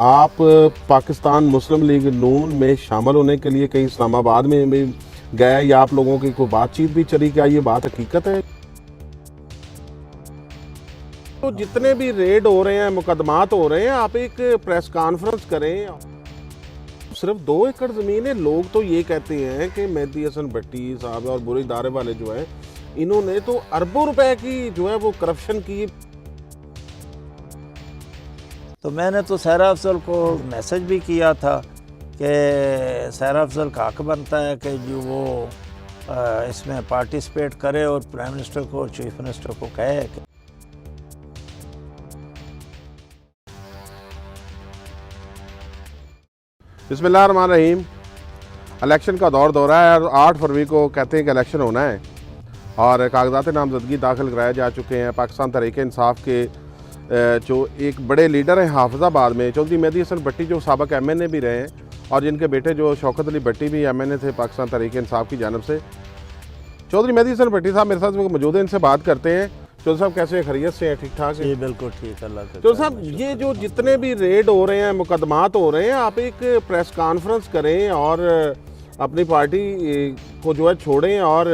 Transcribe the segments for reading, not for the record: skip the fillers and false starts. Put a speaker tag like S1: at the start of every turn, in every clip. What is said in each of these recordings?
S1: आप पाकिस्तान मुस्लिम लीग नून में शामिल होने के लिए कहीं इस्लामाबाद में भी गए या आप लोगों की कोई बातचीत भी चली, क्या ये बात हकीकत है? तो जितने भी रेड हो रहे हैं, मुकदमात हो रहे हैं, आप एक प्रेस कॉन्फ्रेंस करें। सिर्फ 2 एकड़ ज़मीन है। लोग तो ये कहते हैं कि मेहदी हसन भट्टी साहब और बुरे इदारे वाले जो है, इन्होंने तो अरबों रुपए की जो है वो करप्शन की।
S2: तो मैंने तो सहरा अफजल को मैसेज भी किया था कि सहरा अफजल का हक बनता है कि जो वो इसमें पार्टिसिपेट करे और प्राइम मिनिस्टर को और चीफ मिनिस्टर को कहे कि
S1: बिस्मिल्लाहिर्रहमानिर्रहीम। इलेक्शन का दौर हो रहा है और 8 फरवरी को कहते हैं कि इलेक्शन होना है और कागजात नामजदगी दाखिल कराए जा चुके हैं। पाकिस्तान तहरीक इंसाफ के जो एक बड़े लीडर हैं हाफिजाबाद में, चौधरी मेहदी हसन भट्टी जो साबिक MNA भी रहे हैं और जिनके बेटे जो शौकत अली भट्टी भी MNA थे पाकिस्तान तहरीक इंसाफ की जानब से। चौधरी मेहदी हसन भट्टी साहब मेरे साथ मौजूद हैं, इनसे बात करते हैं। चौधरी साहब कैसे हैं? खैरियत से हैं? ठीक ठाक है?
S2: जी बिल्कुल ठीक, अल्लाह का।
S1: चौधरी साहब, ये जो जितने भी रेड हो रहे हैं, मुकदमात हो रहे हैं, आप एक प्रेस कॉन्फ्रेंस करें और अपनी पार्टी को जो है छोड़ें और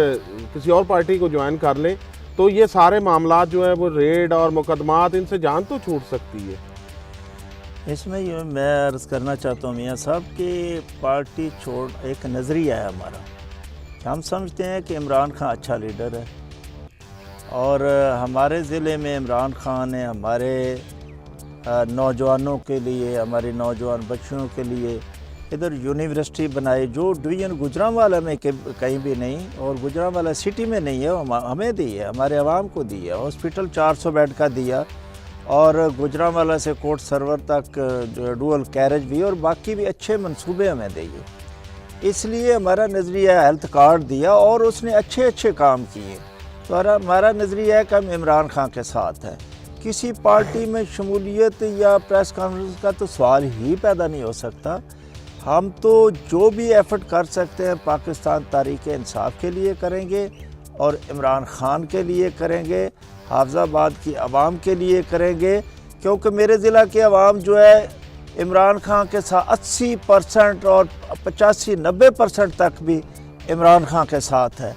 S1: किसी और पार्टी को ज्वाइन कर लें, तो ये सारे मामला जो है वो रेड और मुकदमात, इनसे जान तो छूट सकती है।
S2: इसमें ये मैं अर्ज़ करना चाहता हूँ मियाँ साहब कि पार्टी छोड़ एक नज़रिया है हमारा। हम समझते हैं कि इमरान खान अच्छा लीडर है और हमारे ज़िले में इमरान खान ने हमारे नौजवानों के लिए, हमारे नौजवान बच्चों के लिए इधर यूनिवर्सिटी बनाई जो डिवीज़न गुजरांवाला में कहीं भी नहीं और गुजरांवाला सिटी में नहीं है, वो हमें दी है, हमारे आवाम को दी है। हॉस्पिटल 400 बेड का दिया और गुजरांवाला से कोर्ट सर्वर तक जो डुअल कैरेज भी और बाकी भी अच्छे मंसूबे हमें दिए। इसलिए हमारा नज़रिया हेल्थ कार्ड दिया और उसने अच्छे अच्छे काम किए। तो हमारा नज़रिया है कि हम इमरान खान के साथ हैं। किसी पार्टी में शमूलियत या प्रेस कॉन्फ्रेंस का तो सवाल ही पैदा नहीं हो सकता। हम तो जो भी एफ़र्ट कर सकते हैं पाकिस्तान तहरीक इंसाफ के लिए करेंगे और इमरान खान के लिए करेंगे, हाफिज़ाबाद की आवाम के लिए करेंगे, क्योंकि मेरे ज़िला की आवाम जो है इमरान खान के साथ 80% और 85-90% तक भी इमरान खान के साथ है।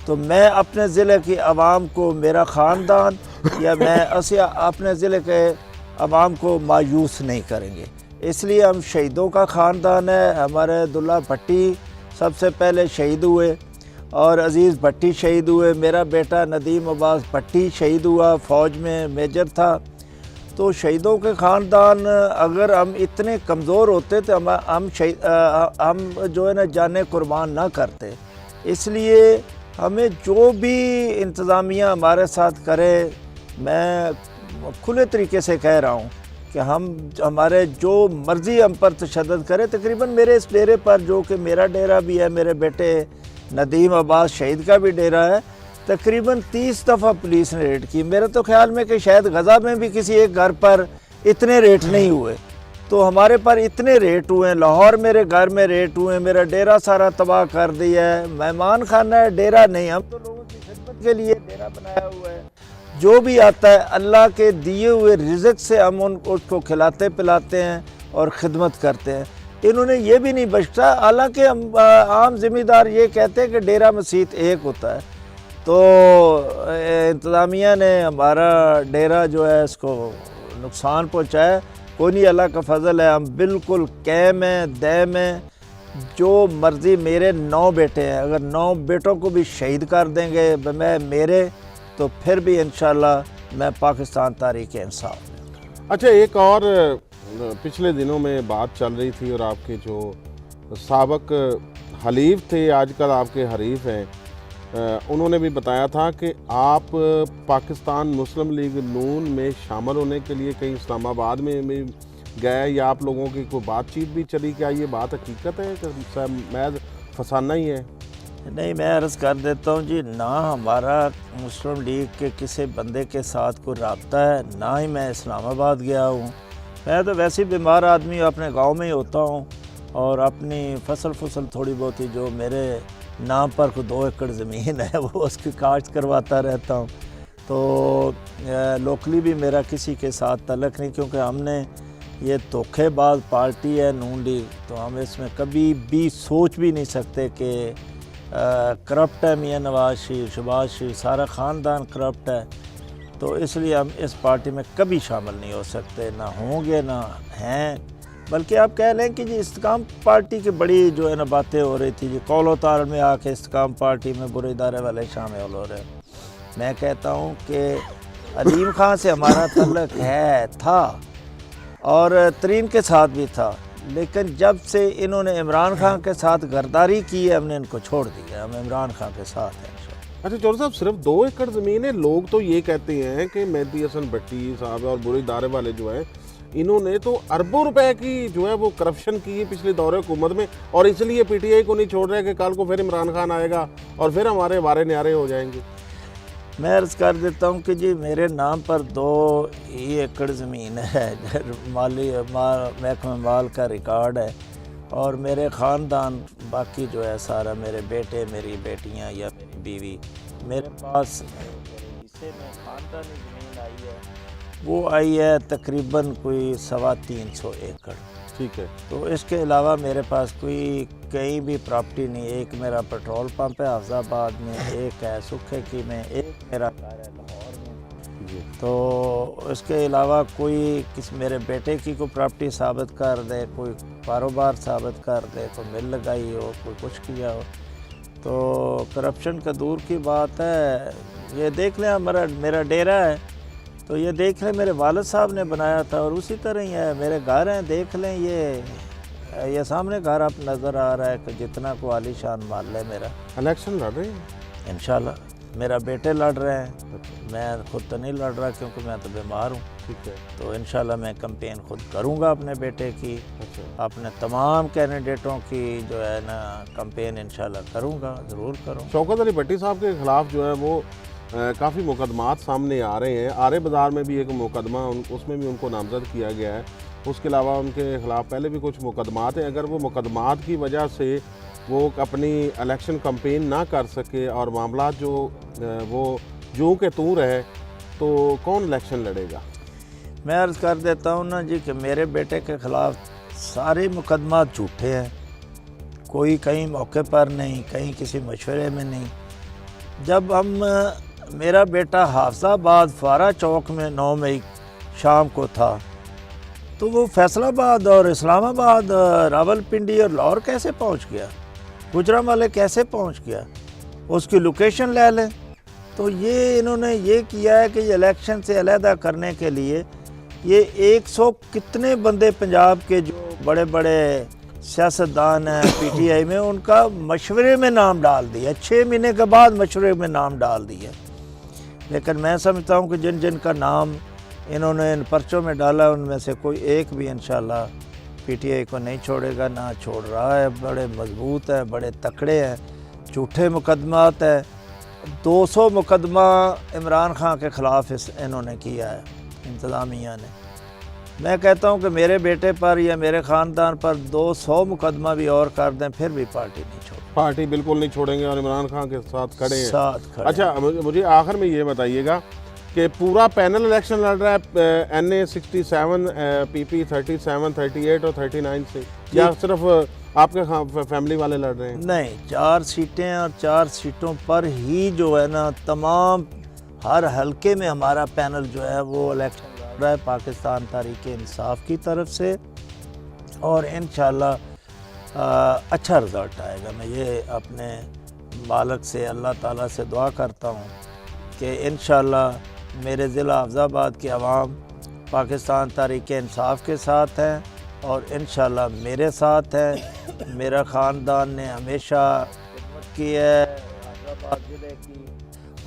S2: तो मैं अपने ज़िले की आवाम को, मेरा ख़ानदान या मैं अपने ज़िले के आवाम को मायूस नहीं करेंगे। इसलिए हम शहीदों का ख़ानदान है। हमारे अब्दुल्ला भट्टी सबसे पहले शहीद हुए और अज़ीज़ भट्टी शहीद हुए। मेरा बेटा नदीम अब्बास भट्टी शहीद हुआ, फ़ौज में मेजर था। तो शहीदों के ख़ानदान, अगर हम इतने कमज़ोर होते तो हम जो है ना जाने कुर्बान ना करते। इसलिए हमें जो भी इंतज़ामिया हमारे साथ करे, मैं खुले तरीके से कह रहा हूँ कि हमारे जो मर्ज़ी हम पर तशद्दुद करे। तकरीबन मेरे इस डेरे पर, जो कि मेरा डेरा भी है, मेरे बेटे नदीम अब्बास शहीद का भी डेरा है, तकरीबन 30 दफ़ा पुलिस ने रेड की। मेरे तो ख्याल में कि शायद गज़ा में भी किसी एक घर पर इतने रेड नहीं हुए, तो हमारे पर इतने रेड हुए हैं। लाहौर मेरे घर में रेड हुए हैं, मेरा डेरा सारा तबाह कर दिया है। मेहमान खाना है, डेरा नहीं। हम तो लोगों की खिदमत के लिए डेरा बनाया हुआ है। जो भी आता है अल्लाह के दिए हुए रिज़्क़ से हम उसको खिलाते पिलाते हैं और ख़िदमत करते हैं। इन्होंने ये भी नहीं बख्शा। हालांकि हम आम ज़िम्मेदार ये कहते हैं कि डेरा मस्जिद एक होता है। तो इंतज़ामिया ने हमारा डेरा जो है इसको नुकसान पहुँचाया। कोई नहीं, अल्लाह का फ़ज़ल है। हम बिल्कुल कैम हैं, दैम हैं। जो मर्ज़ी, मेरे 9 बेटे हैं, अगर 9 बेटों को भी शहीद कर देंगे मेरे, तो फिर भी इंशाअल्लाह मैं पाकिस्तान तहरीक इंसाफ।
S1: अच्छा, एक और पिछले दिनों में बात चल रही थी और आपके जो साबिक हलीफ थे, आजकल आपके हरीफ हैं, उन्होंने भी बताया था कि आप पाकिस्तान मुस्लिम लीग नून में शामिल होने के लिए कहीं इस्लामाबाद में भी गए या आप लोगों की कोई बातचीत भी चली, क्या ये बात हकीकत है कि महज फसाना ही है?
S2: नहीं, मैं अर्ज़ कर देता हूँ जी, ना हमारा मुस्लिम लीग के किसी बंदे के साथ कोई रब्ता है, ना ही मैं इस्लामाबाद गया हूँ। मैं तो वैसे ही बीमार आदमी अपने गांव में ही होता हूँ और अपनी फसल थोड़ी बहुत ही जो मेरे नाम पर को 2 एकड़ ज़मीन है वो उसकी काश्त करवाता रहता हूँ। तो लोकली भी मेरा किसी के साथ तल्लक़ नहीं, क्योंकि हमने ये धोखेबाज पार्टी है नून लीग, तो हम इसमें कभी भी सोच भी नहीं सकते कि करप्ट है मियाँ नवाज शरीफ, शहबाज शरीफ, सारा ख़ानदान करप्ट है। तो इसलिए हम इस पार्टी में कभी शामिल नहीं हो सकते, ना होंगे ना हैं। बल्कि आप कह लें कि जी इस्तेकाम पार्टी की बड़ी जो है ना बातें हो रही थी, जी कौलो तार में आके इस्तेकाम पार्टी में बुरे इदारे वाले शामिल हो रहे हैं। मैं कहता हूँ कि अलीम खां से हमारा तल्लक है था और तरीन के साथ भी था, लेकिन जब से इन्होंने इमरान खान के साथ गद्दारी की है हमने इनको छोड़ दिया। हम इमरान खान के साथ हैं।
S1: अच्छा चौधरी साहब, सिर्फ 2 एकड़ ज़मीन है। लोग तो ये कहते हैं कि मेहदी हसन भट्टी साहब और बुरे इदारे वाले जो हैं, इन्होंने तो अरबों रुपए की जो है वो करप्शन की है पिछले दौरे हुकूमत में, और इसलिए पीटीआई को नहीं छोड़ रहे कि कल को फिर इमरान खान आएगा और फिर हमारे वारे न्यारे हो जाएंगे।
S2: मैं अर्ज़ कर देता हूँ कि जी मेरे नाम पर 2 ही एकड़ ज़मीन है, महकमा माल का रिकॉर्ड है, और मेरे ख़ानदान बाकी जो है सारा मेरे बेटे, मेरी बेटियाँ या मेरी बीवी, मेरे पास हिस्से में ख़ानदानी ज़मीन आई है, वो आई है तकरीबन कोई 325 एकड़।
S1: ठीक है।
S2: तो इसके अलावा मेरे पास कोई कहीं भी प्रॉपर्टी नहीं। एक मेरा पेट्रोल पंप है हाफजाबाद में, एक है सुखेकी में, एक मेरा घर है लाहौर में
S1: जी।
S2: तो इसके अलावा कोई मेरे बेटे की कोई प्रॉपर्टी साबित कर दे, कोई कारोबार साबित कर दे, कोई मिल लगाई हो, कोई कुछ किया हो। तो करप्शन का दूर की बात है। ये देख लें मेरा डेरा है, तो ये देख लें मेरे वालिद साहब ने बनाया था, और उसी तरह ही है मेरे घर हैं। देख लें ये सामने घर आप नज़र आ रहा है कि जितना को आलीशान महल है मेरा।
S1: इलेक्शन लड़ रहे हैं
S2: इंशाल्लाह मेरा बेटे लड़ रहे हैं। मैं खुद तो नहीं लड़ रहा क्योंकि मैं तो बीमार हूँ।
S1: ठीक है।
S2: तो इंशाल्लाह मैं कैंपेन खुद करूँगा अपने बेटे की,
S1: अच्छा।
S2: अपने तमाम कैंडिडेटों की जो है ना कैंपेन इंशाल्लाह करूँगा, ज़रूर करूँगा।
S1: शौकत अली भट्टी साहब के ख़िलाफ़ जो है वो काफ़ी मुकदमात सामने आ रहे हैं। आरे बाज़ार में भी एक मुकदमा उसमें भी उनको नामज़द किया गया है। उसके अलावा उनके ख़िलाफ़ पहले भी कुछ मुकदमात हैं। अगर वो मुकदमात की वजह से वो अपनी इलेक्शन कैंपेन ना कर सके और मामला जो वो यूं के तूं रहे, तो कौन इलेक्शन लड़ेगा?
S2: मैं अर्ज़ कर देता हूँ ना जी कि मेरे बेटे के ख़िलाफ़ सारे मुकदमात झूठे हैं। कोई कहीं मौके पर नहीं, कहीं किसी मशवरे में नहीं। जब मेरा बेटा हाफजाबाद फारा चौक में 9 मई शाम को था, तो वो फैसलाबाद और इस्लामाबाद, रावलपिंडी और लाहौर कैसे पहुंच गया, गुजरांवाले कैसे पहुंच गया, उसकी लोकेशन ले लें। तो ये इन्होंने ये किया है कि इलेक्शन से अलहदा करने के लिए ये 100 कितने बंदे पंजाब के जो बड़े बड़े सियासतदान हैं पीटीआई में, उनका मशवरे में नाम डाल दिया। 6 महीने के बाद मशवरे में नाम डाल दिया। लेकिन मैं समझता हूँ कि जिन जिन का नाम इन्होंने इन पर्चों में डाला, उनमें से कोई एक भी इंशाल्लाह पीटीआई को नहीं छोड़ेगा, ना छोड़ रहा है। बड़े मजबूत है, बड़े तकड़े हैं। झूठे मुकदमात है। 200 मुकदमा इमरान खान के ख़िलाफ़ इन्होंने किया है इंतज़ामिया ने। मैं कहता हूं कि मेरे बेटे पर या मेरे ख़ानदान पर 200 मुकदमा भी और कर दें, फिर भी पार्टी नहीं छोड़,
S1: पार्टी बिल्कुल नहीं छोड़ेंगे और इमरान खान के साथ खड़े हैं। अच्छा,
S2: हैं।
S1: मुझे आखिर में ये बताइएगा कि पूरा पैनल इलेक्शन लड़ रहा है NA 67, PP 37, 38 और 39 से, या सिर्फ आपके फैमिली वाले लड़ रहे हैं?
S2: नहीं, 4 सीटें और 4 सीटों पर ही जो है ना तमाम हर हलके में हमारा पैनल जो है वो इलेक्शन लड़ रहा है पाकिस्तान तहरीक इंसाफ की तरफ से, और इंशाल्लाह अच्छा रिज़ल्ट आएगा। मैं ये अपने मालिक से, अल्लाह ताला से दुआ करता हूँ कि इंशाल्लाह मेरे ज़िला हफ्ज़ाबाद की आवाम पाकिस्तान तहरीक इंसाफ के साथ है और इंशाल्लाह मेरे साथ है। मेरा ख़ानदान ने हमेशा खिदमत की है हफ्ज़ाबाद ज़िले की,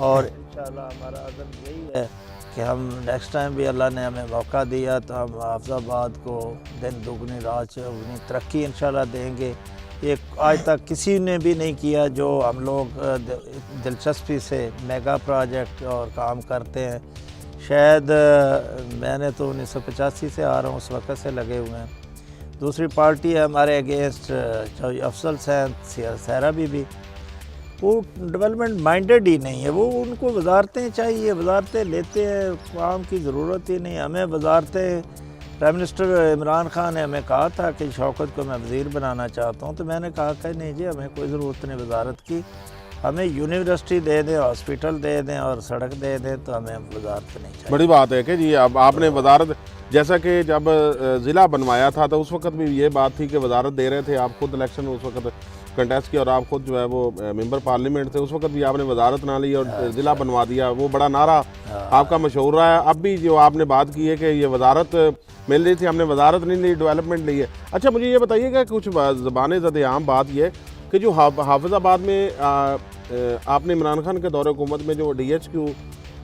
S2: और इंशाल्लाह हमारा अज़म यही है कि हम नेक्स्ट टाइम भी अल्लाह ने हमें मौका दिया तो हम हफ्ज़ाबाद को दिन दुगनी रात चौगुनी तरक्की इंशाल्लाह देंगे। ये आज तक किसी ने भी नहीं किया जो हम लोग दिलचस्पी से मेगा प्रोजेक्ट और काम करते हैं। शायद मैंने तो 1985 से आ रहा हूँ, उस वक़्त से लगे हुए हैं। दूसरी पार्टी है हमारे अगेंस्ट अफसल सहरा भी वो डेवलपमेंट माइंडेड ही नहीं है। वो उनको वजारतें चाहिए, वजारतें लेते हैं, काम की ज़रूरत ही नहीं। हमें वजारतें प्राइम मिनिस्टर इमरान खान ने हमें कहा था कि शौकत को मैं वज़ीर बनाना चाहता हूँ, तो मैंने कहा कि नहीं जी, हमें कोई ज़रूरत नहीं वजारत की, हमें यूनिवर्सिटी दे दें, हॉस्पिटल दे दें और सड़क दे दें, तो हमें वजारत नहीं चाहिए।
S1: बड़ी बात है कि जी अब आपने वजारत, जैसा कि जब ज़िला बनवाया था तो उस वक्त भी ये बात थी कि वजारत दे रहे थे, आप खुद इलेक्शन उस वक्त कंटेस्ट किया और आप खुद जो है वो मेंबर पार्लियामेंट थे, उस वक्त भी आपने वजारत ना ली और ज़िला बनवा दिया, वो बड़ा नारा आपका मशहूर रहा है। अब भी जो आपने बात की है कि ये वजारत मिल रही थी, हमने वजारत नहीं ली, डेवलपमेंट ली है। अच्छा, मुझे ये बताइएगा, कुछ ज़बान ज़द आम बात ये कि जो हाफिज़ाबाद में आपने इमरान खान के दौरे हुकूमत में जो DHQ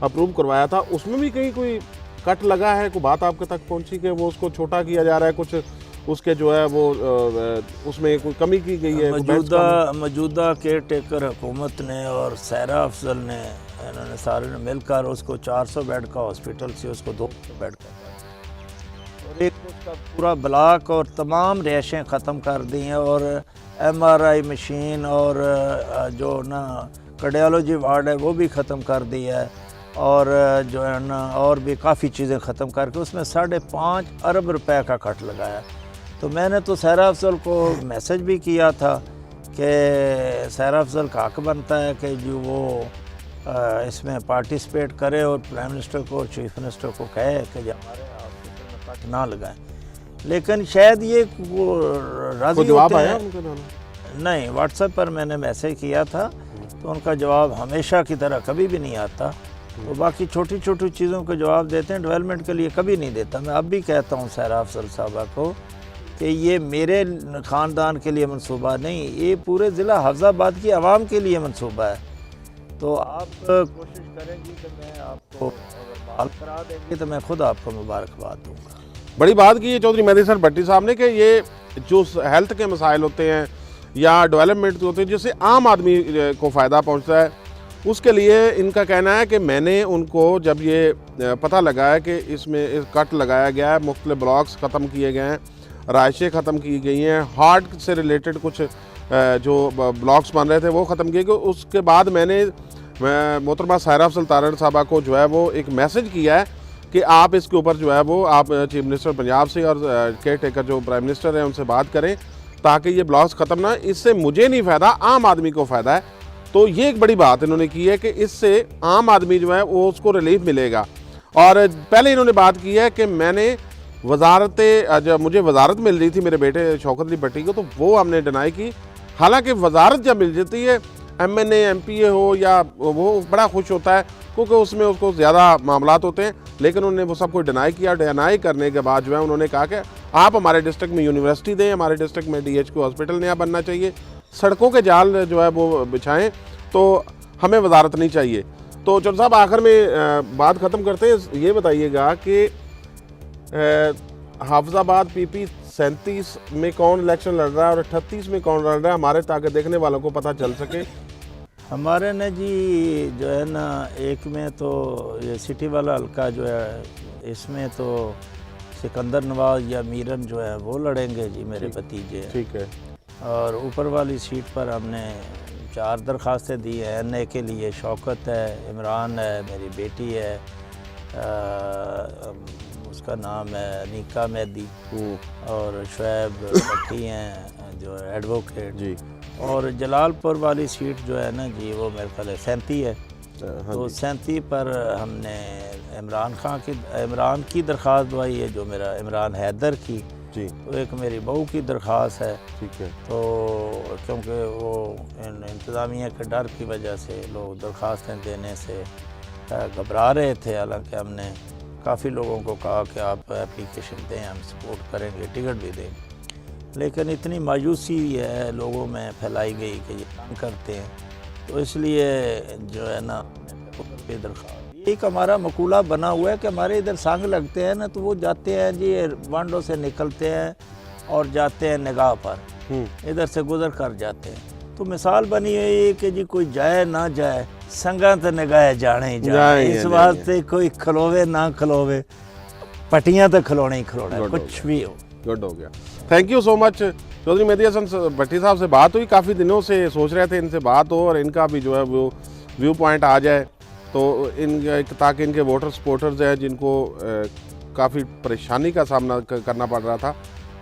S1: अप्रूव करवाया था, उसमें भी कहीं कोई कट लगा है, कोई बात आपके तक पहुंची कि वो उसको छोटा किया जा रहा है, कुछ उसके जो है वो उसमें कोई कमी की गई है?
S2: मौजूदा केयर टेकर हुकूमत ने और सायरा अफजल ने, इन्होंने सारे ने मिलकर उसको 400 बेड का हॉस्पिटल से उसको 200 बेड का और एक उसका पूरा ब्लॉक और तमाम रिहायशें ख़त्म कर दी हैं और MRI मशीन और जो ना कार्डियोलॉजी वार्ड है वो भी ख़त्म कर दिया है और जो है ना और भी काफ़ी चीज़ें ख़त्म करके उसमें 5.5 अरब रुपए का कट लगाया। तो मैंने तो सायरा अफजल को मैसेज भी किया था कि सायरा अफजल का हक बनता है कि जो वो इसमें पार्टिसिपेट करे और प्राइम मिनिस्टर को और चीफ मिनिस्टर को कहे कि जो हमारे हॉस्पिटल में कट ना लगाएं, लेकिन शायद ये वो राज़ी
S1: जवाब
S2: होते
S1: आया
S2: हैं।
S1: उनके दोनों?
S2: नहीं, व्हाट्सएप पर मैंने मैसेज किया था तो उनका जवाब हमेशा की तरह कभी भी नहीं आता। तो बाकी छोटी छोटी चीज़ों के जवाब देते हैं, डेवलपमेंट के लिए कभी नहीं देता। मैं अब भी कहता हूँ सायरा अफजल साहबा को कि ये मेरे ख़ानदान के लिए मनसूबा नहीं, ये पूरे ज़िला हाफिज़ाबाद की आवाम के लिए मनसूबा है। तो आप कोशिश करेंगी कि मैं आपको अगर बहाल करा देंगे तो मैं खुद आपको मुबारकबाद दूँगा।
S1: बड़ी बात की है चौधरी मेहदी हसन भट्टी साहब ने कि ये जो हेल्थ के मसाइल होते हैं या डेवलपमेंट होते हैं जिससे आम आदमी को फ़ायदा पहुंचता है, उसके लिए इनका कहना है कि मैंने उनको जब ये पता लगा है कि इसमें कट लगाया गया है, मुख्तलिफ ब्लॉक्स ख़त्म किए गए हैं, राइशें ख़त्म की गई हैं, हार्ट से रिलेटेड कुछ जो ब्लॉक्स बन रहे थे वो ख़त्म किए गए, उसके बाद मैंने मोहतरमा सायरा अफजल तारड़ साहबा को जो है वो एक मैसेज किया है कि आप इसके ऊपर जो है वो आप चीफ मिनिस्टर पंजाब से और केयर टेकर जो प्राइम मिनिस्टर हैं उनसे बात करें ताकि ये ब्लॉक्स ख़त्म ना, इससे मुझे नहीं फ़ायदा, आम आदमी को फ़ायदा है। तो ये एक बड़ी बात इन्होंने की है कि इससे आम आदमी जो है वो उसको रिलीफ मिलेगा। और पहले इन्होंने बात की है कि मैंने जब मुझे वजारत मिल रही थी मेरे बेटे शौकत अली भट्टी को, तो वो हमने डिनाई की। हालांकि वजारत जब मिल जाती है, MNA MPA हो या वो बड़ा खुश होता है क्योंकि उसमें उसको ज़्यादा मामलात होते हैं, लेकिन उन्होंने वो सब कुछ डिनाई किया। डिनाई करने के बाद जो है उन्होंने कहा कि आप हमारे डिस्ट्रिक्ट में यूनिवर्सिटी दें, हमारे डिस्ट्रिक्ट में DHQ हॉस्पिटल नया बनना चाहिए, सड़कों के जाल जो है वो बिछाएँ, तो हमें वजारत नहीं चाहिए। तो चौधरी साहब आखिर में बात ख़त्म करते हैं, ये बताइएगा कि हाफिज़ाबाद PP 37 में कौन इलेक्शन लड़ रहा है और 38 में कौन लड़ रहा है, हमारे ताकि देखने वालों को पता चल सके।
S2: हमारे ने जी जो है ना, एक में तो ये सिटी वाला हल्का जो है, इसमें तो सिकंदर नवाज या मीरन जो है वो लड़ेंगे जी, मेरे भतीजे।
S1: ठीक है।
S2: और ऊपर वाली सीट पर हमने 4 दरख्वास्तें दी हैं। NA के लिए शौकत है, इमरान है, मेरी बेटी है, उसका नाम है नीका मेहदी, और शुएब भट्टी हैं जो एडवोकेट जी। और जलालपुर वाली सीट जो है ना जी, वो मेरे ख्याल 37 है। तो 37 पर हमने इमरान की दरख्वास्त दवाई है, जो मेरा इमरान हैदर की जी, तो एक मेरी बहू की दरख्वास्त है। ठीक है। तो क्योंकि वो इंतज़ामिया के डर की वजह से लोग दरख्वास्तें देने से घबरा रहे थे, हालांकि हमने काफ़ी लोगों को कहा कि आप एप्लीकेशन दें, हम सपोर्ट करेंगे, टिकट भी दें, लेकिन इतनी मायूसी है लोगों में फैलाई गई कि ये काम करते हैं, तो इसलिए जो है ना दरख्वास्त। एक हमारा मकूला बना हुआ है कि हमारे इधर संग लगते हैं ना, तो वो जाते हैं जी वांडों से निकलते हैं और जाते हैं निगाह पर, इधर से गुजर कर जाते हैं। तो मिसाल बनी हुई है कि जी कोई जाए ना जाए, संगा तो निगाह जाने ही जाए, इस वास्ते कोई खलोवे ना खलोवे, पटियां तो खिलौने ही खिलौने, कुछ भी हो।
S1: गुड हो गया। Thank you so much. Chaudhry Mehdi Hasan Bhatti sahab से बात हुई, काफ़ी दिनों से सोच रहे थे इनसे बात हो और इनका भी जो है वो व्यू पॉइंट आ जाए, तो इन ताकि इनके वोटर सपोर्टर्स हैं जिनको काफ़ी परेशानी का सामना करना पड़ रहा था।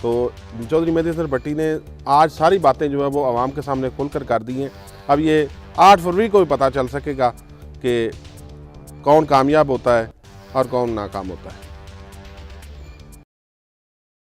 S1: तो चौधरी मेहदी हसन भट्टी ने आज सारी बातें जो है वो आवाम के सामने खुलकर कर दी हैं। अब ये 8 फरवरी को भी पता चल सकेगा कि कौन कामयाब होता है और कौन नाकाम होता है।